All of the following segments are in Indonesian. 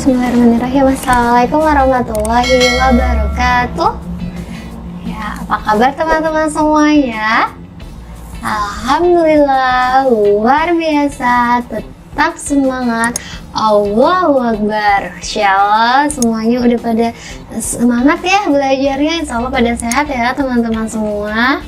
Bismillahirrahmanirrahim. Assalamualaikum warahmatullahi wabarakatuh. Ya, apa kabar teman-teman semuanya? Alhamdulillah, luar biasa. Tetap semangat. Allahu Akbar. Insyaallah semuanya udah pada semangat ya belajarnya. Insyaallah pada sehat ya teman-teman semua.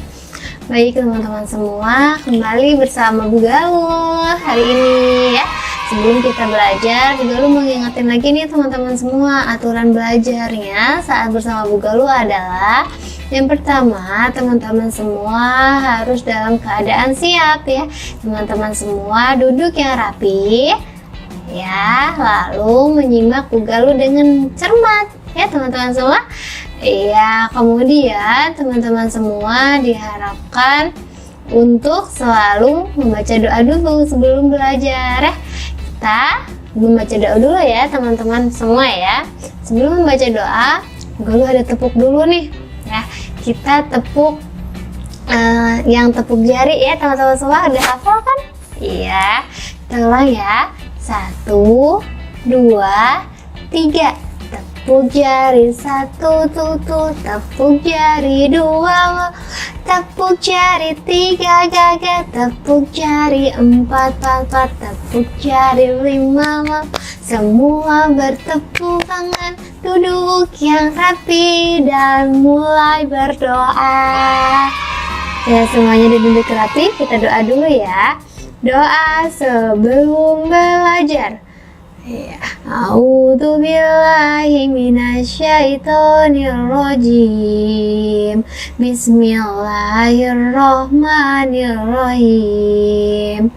Baik teman-teman semua, kembali bersama Bu Galuh hari ini ya. Sebelum kita belajar, Bu Galuh mau ngingetin lagi nih teman-teman semua, aturan belajarnya saat bersama Bu Galuh adalah yang pertama, teman-teman semua harus dalam keadaan siap ya. Teman-teman semua duduk yang rapi ya, lalu menyimak Bu Galuh dengan cermat ya teman-teman semua. Iya, kemudian teman-teman semua diharapkan untuk selalu membaca doa dulu sebelum belajar ya. Kita membaca doa dulu ya teman-teman semua ya. Sebelum membaca doa, Galuh ada tepuk dulu nih ya. Kita tepuk yang tepuk jari ya teman-teman semua. Udah hafal kan? Iya. Kita ulang ya. 1, 2, 3. Tepuk jari 1 tutu, tepuk jari 2, tepuk jari 3 gaga, tepuk jari 4 pat, tepuk jari 5. Semua bertepuk tangan, duduk yang rapi dan mulai berdoa. Ya, semuanya duduk rapi, kita doa dulu ya. Doa sebelum belajar. Ya, a'udzu billahi minasyaitonir rajim. Bismillahirrahmanirrahim.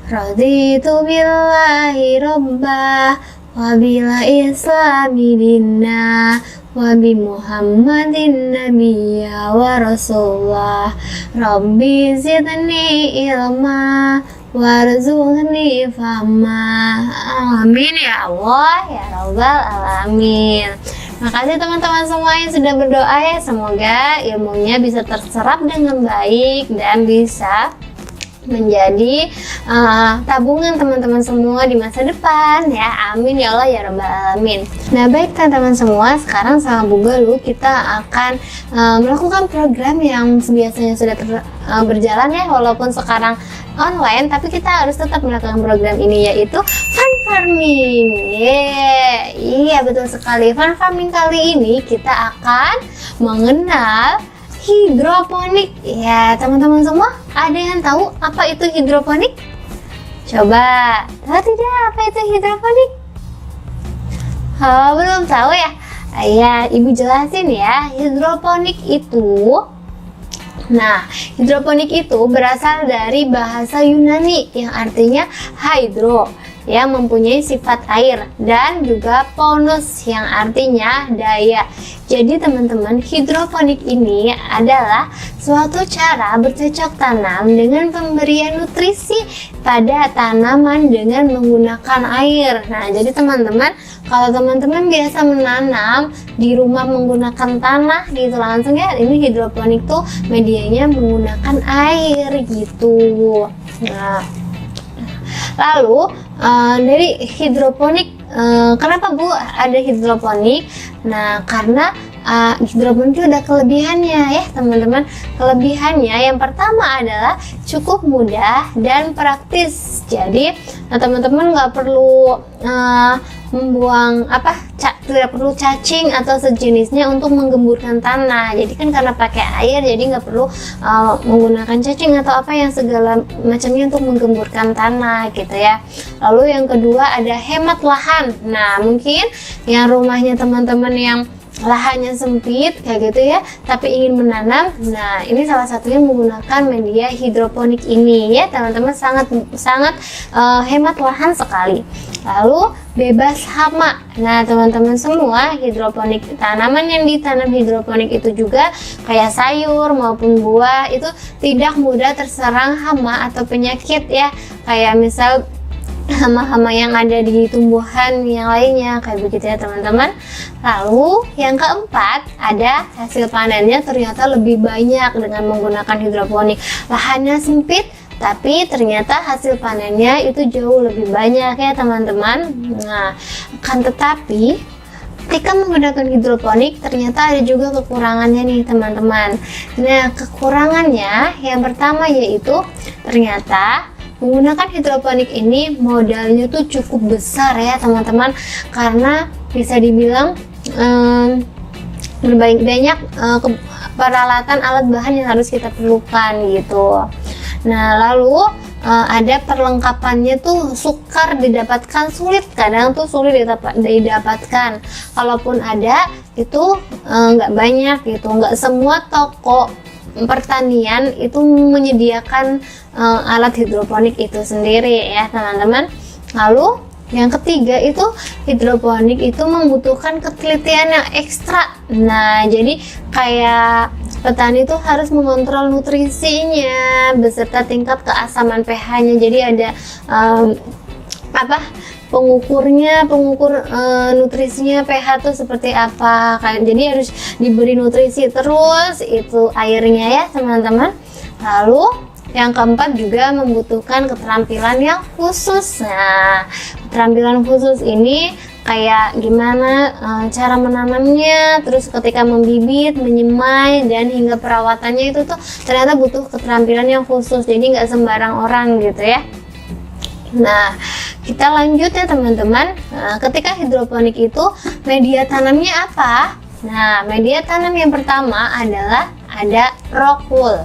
Raditu billahi rabbah wa bil islami dinna wa bi Muhammadin nabiyya wa rasulullah. Rabbi zidni ilma warzuqni fahma. Amin ya Allah ya rabbal alamin. Makasih teman-teman semua yang sudah berdoa ya. Semoga ilmunya bisa terserap dengan baik dan bisa menjadi tabungan teman-teman semua di masa depan ya. Amin ya Allah ya rabbal alamin. Nah baik teman-teman semua, sekarang sama Bu Galuh kita akan melakukan program yang biasanya sudah berjalan ya, walaupun sekarang online, tapi kita harus tetap melakukan program ini, yaitu fun farming. Iya betul sekali. Fun farming kali ini kita akan mengenal hidroponik. Ya teman-teman semua, ada yang tahu apa itu hidroponik? Coba, tahu tidak apa itu hidroponik? Oh, belum tahu ya? Ya, Ibu jelasin ya. Hidroponik itu, nah, hidroponik itu berasal dari bahasa Yunani yang artinya hydro, yang mempunyai sifat air, dan juga ponos yang artinya daya. Jadi teman-teman, hidroponik ini adalah suatu cara bercocok tanam dengan pemberian nutrisi pada tanaman dengan menggunakan air. Nah, jadi teman-teman, kalau teman-teman biasa menanam di rumah menggunakan tanah gitu langsung ya, ini hidroponik tuh medianya menggunakan air gitu. Nah, lalu dari hidroponik, kenapa Bu ada hidroponik? Nah, karena hidroponik itu ada kelebihannya ya teman-teman. Kelebihannya yang pertama adalah cukup mudah dan praktis. Jadi teman-teman nggak perlu membuang tidak perlu cacing atau sejenisnya untuk menggemburkan tanah. Jadi kan karena pakai air, jadi nggak perlu menggunakan cacing atau apa yang segala macamnya untuk menggemburkan tanah gitu ya. Lalu yang kedua ada hemat lahan. Nah mungkin yang rumahnya teman-teman yang lahannya sempit kayak gitu ya, tapi ingin menanam, nah ini salah satunya menggunakan media hidroponik ini ya teman-teman, sangat hemat lahan sekali. Lalu bebas hama. Nah teman-teman semua, hidroponik, tanaman yang ditanam hidroponik itu juga kayak sayur maupun buah itu tidak mudah terserang hama atau penyakit ya, kayak misal hama-hama yang ada di tumbuhan yang lainnya kayak begitu ya teman-teman. Lalu yang keempat, ada hasil panennya ternyata lebih banyak dengan menggunakan hidroponik. Lahannya sempit tapi ternyata hasil panennya itu jauh lebih banyak ya teman-teman. Nah, akan tetapi ketika menggunakan hidroponik ternyata ada juga kekurangannya nih teman-teman. Nah, kekurangannya yang pertama yaitu ternyata menggunakan hidroponik ini modalnya tuh cukup besar ya teman-teman, karena bisa dibilang banyak peralatan alat bahan yang harus kita perlukan gitu. Nah, lalu ada perlengkapannya tuh sukar didapatkan, sulit, kadang tuh sulit didapatkan. Kalaupun ada itu nggak banyak gitu, nggak semua toko pertanian itu menyediakan alat hidroponik itu sendiri ya teman-teman. Lalu yang ketiga itu hidroponik itu membutuhkan ketelitian yang ekstra. Nah, jadi kayak petani itu harus mengontrol nutrisinya beserta tingkat keasaman pH-nya. Jadi ada pengukur nutrisinya, pH tuh seperti apa. Jadi harus diberi nutrisi terus itu airnya ya teman-teman. Lalu yang keempat juga membutuhkan keterampilan yang khusus. Nah, keterampilan khusus ini kayak gimana cara menanamnya, terus ketika membibit, menyemai, dan hingga perawatannya itu tuh ternyata butuh keterampilan yang khusus. Jadi nggak sembarang orang gitu ya. Nah, kita lanjut ya teman-teman. Nah, ketika hidroponik itu media tanamnya apa? Nah, media tanam yang pertama adalah ada rock wool.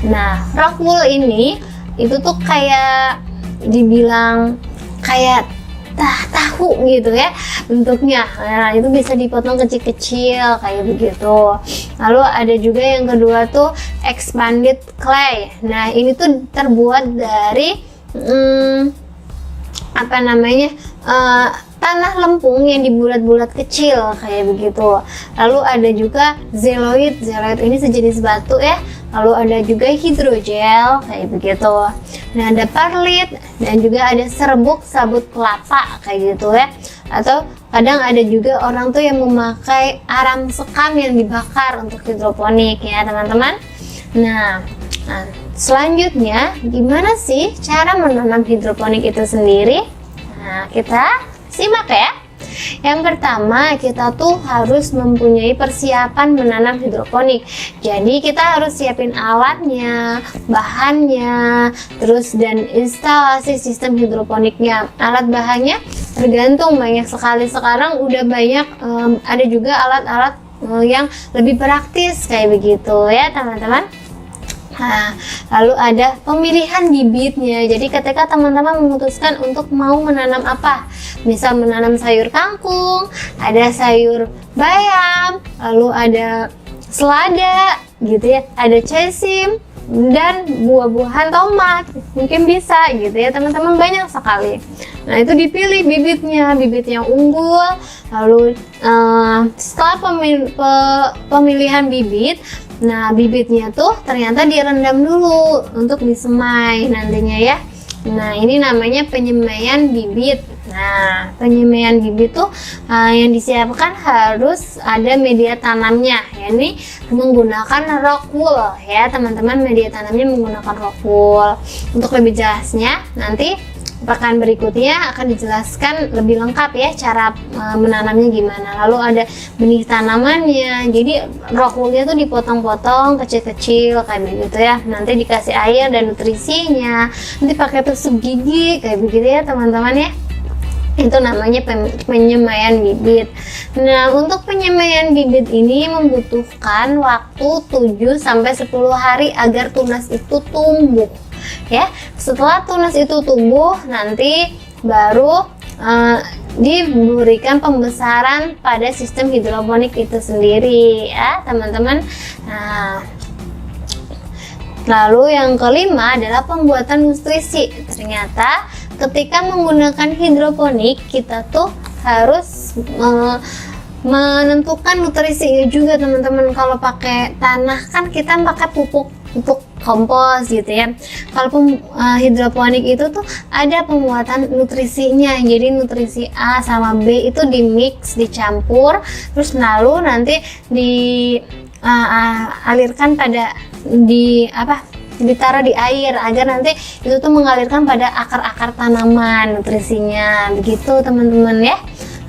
Nah, rock wool ini itu tuh kayak dibilang kayak tahu gitu ya bentuknya. Nah, itu bisa dipotong kecil-kecil kayak begitu. Lalu ada juga yang kedua tuh expanded clay. Nah, ini tuh terbuat dari tanah lempung yang dibulat-bulat kecil kayak begitu. Lalu ada juga zeolite. Zeolite ini sejenis batu ya. Lalu ada juga hidrogel kayak begitu. Nah, ada perlit dan juga ada serbuk sabut kelapa kayak gitu ya. Atau kadang ada juga orang tuh yang memakai arang sekam yang dibakar untuk hidroponik ya teman-teman. Nah, selanjutnya gimana sih cara menanam hidroponik itu sendiri? Nah, kita simak ya. Yang pertama, kita tuh harus mempunyai persiapan menanam hidroponik. Jadi kita harus siapin alatnya, bahannya, terus dan instalasi sistem hidroponiknya. Alat bahannya tergantung, banyak sekali sekarang udah banyak, ada juga alat-alat yang lebih praktis kayak begitu ya teman-teman. Nah, lalu ada pemilihan bibitnya. Jadi ketika teman-teman memutuskan untuk mau menanam apa, misal menanam sayur kangkung, ada sayur bayam, lalu ada selada gitu ya, ada cesim dan buah-buahan tomat, mungkin bisa gitu ya teman-teman, banyak sekali. Nah, itu dipilih bibit yang unggul. Lalu setelah pemilihan bibit, nah bibitnya tuh ternyata direndam dulu untuk disemai nantinya ya. Nah, ini namanya penyemaian bibit. Nah, penyemaian bibit tuh yang disiapkan harus ada media tanamnya, yakni menggunakan rock wool ya teman-teman. Media tanamnya menggunakan rock wool. Untuk lebih jelasnya nanti pekan berikutnya akan dijelaskan lebih lengkap ya cara menanamnya gimana. Lalu ada benih tanamannya. Jadi rock woolnya tuh dipotong-potong kecil-kecil kayak begitu ya. Nanti dikasih air dan nutrisinya. Nanti pakai tusuk gigi kayak begitu ya teman-teman ya. Itu namanya penyemaian bibit. Nah, untuk penyemaian bibit ini membutuhkan waktu 7-10 hari agar tunas itu tumbuh. Ya, setelah tunas itu tumbuh, nanti baru diberikan pembesaran pada sistem hidroponik itu sendiri ya teman-teman. Nah, lalu yang kelima adalah pembuatan nutrisi. Ternyata ketika menggunakan hidroponik kita tuh harus menentukan nutrisinya juga teman-teman. Kalau pakai tanah kan kita pakai pupuk kompos gitu ya. Kalau hidroponik itu tuh ada pembuatan nutrisinya. Jadi nutrisi A sama B itu dimix, dicampur, terus lalu nanti dialirkan ditaruh di air agar nanti itu tuh mengalirkan pada akar-akar tanaman nutrisinya, begitu teman-teman ya.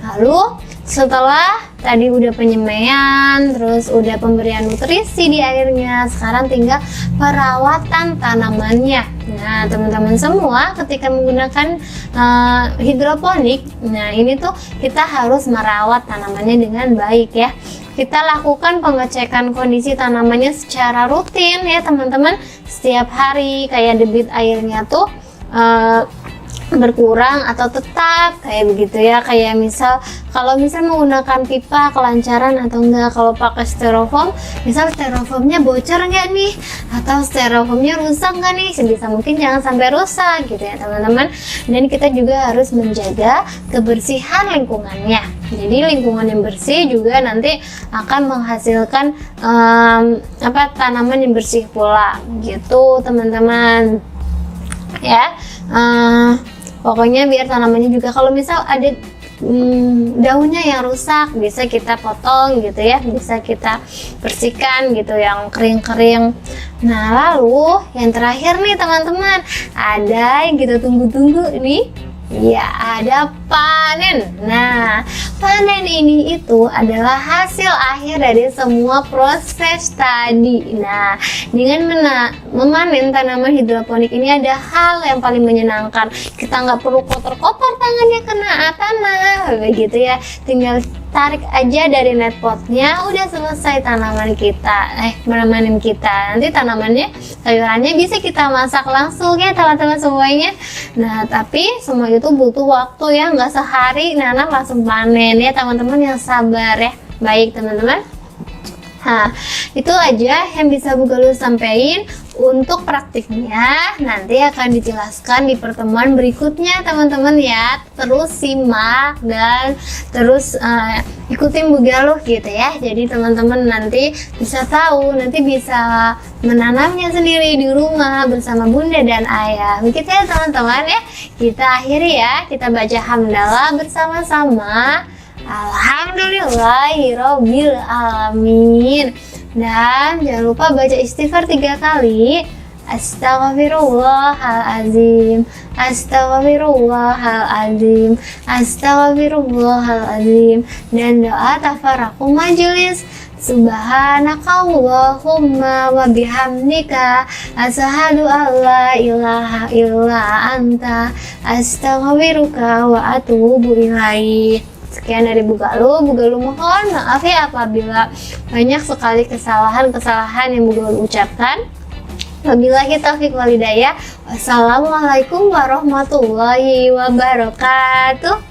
Lalu setelah tadi udah penyemaian, terus udah pemberian nutrisi di airnya, sekarang tinggal perawatan tanamannya. Nah teman-teman semua, ketika menggunakan hidroponik, nah ini tuh kita harus merawat tanamannya dengan baik ya. Kita lakukan pengecekan kondisi tanamannya secara rutin ya teman-teman, setiap hari, kayak debit airnya tuh berkurang atau tetap kayak begitu ya. Kayak misal kalau misal menggunakan pipa kelancaran atau enggak, kalau pakai styrofoam misal styrofoamnya bocor enggak nih, atau styrofoamnya rusak enggak nih, sebisa mungkin jangan sampai rusak gitu ya teman-teman. Dan kita juga harus menjaga kebersihan lingkungannya. Jadi lingkungan yang bersih juga nanti akan menghasilkan tanaman yang bersih pula gitu teman-teman ya. Pokoknya biar tanamannya juga, kalau misal ada daunnya yang rusak bisa kita potong gitu ya, bisa kita bersihkan gitu yang kering-kering. Nah lalu yang terakhir nih teman-teman, ada yang kita tunggu-tunggu nih ya, ada panen. Nah panen ini itu adalah hasil akhir dari semua proses tadi. Nah dengan memanen tanaman hidroponik ini ada hal yang paling menyenangkan. Kita nggak perlu kotor-kotor tangannya kena tanah begitu ya, tinggal tarik aja dari net potnya, udah selesai tanaman kita, menemanin kita. Nanti tanamannya, sayurannya bisa kita masak langsung ya teman-teman semuanya. Nah tapi semua itu butuh waktu ya, nggak sehari Nana langsung panen ya teman-teman, yang sabar ya. Baik teman-teman, nah itu aja yang bisa Bu Galuh sampaikan. Untuk praktiknya nanti akan dijelaskan di pertemuan berikutnya teman-teman ya. Terus simak dan terus ikutin Bu Galuh gitu ya. Jadi teman-teman nanti bisa tahu, nanti bisa menanamnya sendiri di rumah bersama bunda dan ayah. Begitu ya teman-teman ya. Kita akhiri ya, kita baca hamdalah bersama-sama. Alhamdulillahirabbil alamin. Dan jangan lupa baca istighfar 3 kali. Astaghfirullahaladzim, astaghfirullahaladzim, astaghfirullahaladzim. Dan doa tafaraku majelis. Subhanakallahumma wa bihamdika asyhadu an la ilaha illa anta astaghfiruka wa atubu ilaik. Sekian dari Bu Galuh. Bu Galuh mohon maaf ya apabila banyak sekali kesalahan-kesalahan yang Bu Galuh ucapkan. Wabillahi taufiq wal hidayah. Wassalamualaikum warahmatullahi wabarakatuh.